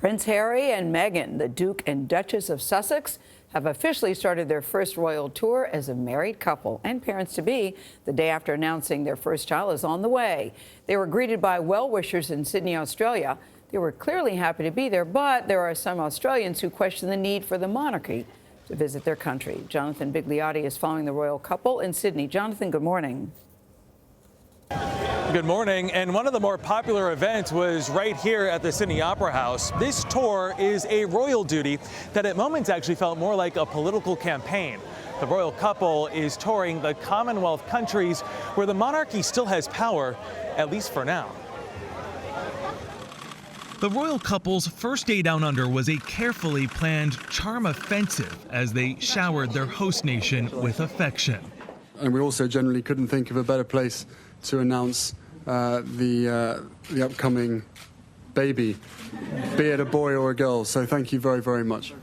Prince Harry and Meghan, the Duke and Duchess of Sussex, have officially started their first royal tour as a married couple and parents-to-be. The day after announcing their first child is on the way. They were greeted by well-wishers in Sydney, Australia. They were clearly happy to be there, but there are some Australians who question the need for the monarchy to visit their country. Jonathan Vigliotti is following the royal couple in Sydney. Jonathan, good morning. Good morning. And one of the more popular events was right here at the Sydney Opera House. This tour is a royal duty that at moments actually felt more like a political campaign. The royal couple is touring the Commonwealth countries where the monarchy still has power, at least for now. The royal couple's first day down under was a carefully planned charm offensive as they showered their host nation with affection. And we also generally couldn't think of a better place to announce the upcoming baby, be it a boy or a girl. So thank you very, very much.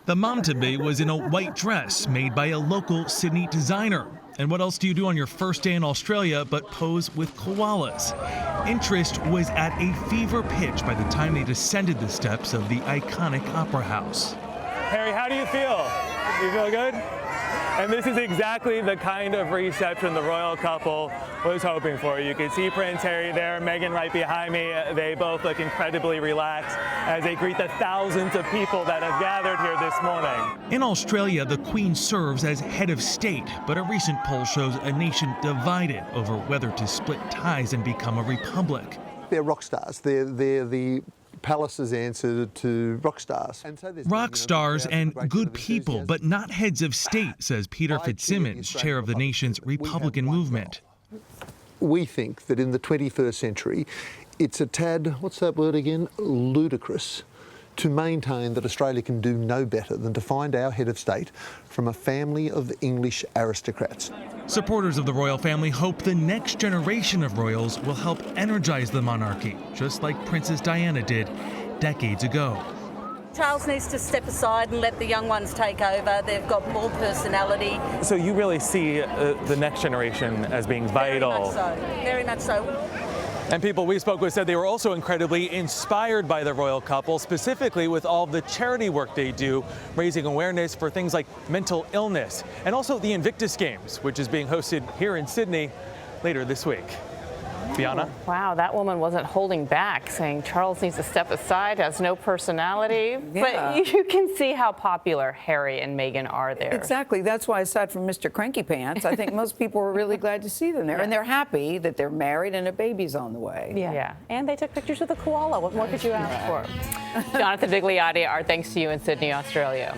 The mom-to-be was in a white dress made by a local Sydney designer. And what else do you do on your first day in Australia but pose with koalas? Interest was at a fever pitch by the time they descended the steps of the iconic Opera House. Harry, how do you feel? You feel good? And this is exactly the kind of reception the royal couple was hoping for. You can see Prince Harry there, Meghan right behind me. They both look incredibly relaxed as they greet the thousands of people that have gathered here this morning. In Australia, the Queen serves as head of state, but a recent poll shows a nation divided over whether to split ties and become a republic. They're rock stars. They're the palace's answer to rock stars. Rock stars and good people, but not heads of state, says Peter Fitzsimmons, chair of the nation's Republican movement. We think that in the 21st century, it's a tad, what's that word again, ludicrous, to maintain that Australia can do no better than to find our head of state from a family of English aristocrats. Supporters of the royal family hope the next generation of royals will help energize the monarchy, just like Princess Diana did decades ago. Charles needs to step aside and let the young ones take over. They've got more personality. So you really see the next generation as being vital. Very much so. Very much so. And people we spoke with said they were also incredibly inspired by the royal couple, specifically with all the charity work they do, raising awareness for things like mental illness, and also the Invictus Games, which is being hosted here in Sydney later this week. Fiona? Wow, that woman wasn't holding back, saying Charles needs to step aside, has no personality. Yeah. But you can see how popular Harry and Meghan are there. Exactly. That's why, aside from Mr. Cranky Pants, I think most people were really glad to see them there. Yeah. And they're happy that they're married and a baby's on the way. Yeah. And they took pictures with a koala. What more could you ask for? Jonathan Vigliotti, our thanks to you in Sydney, Australia.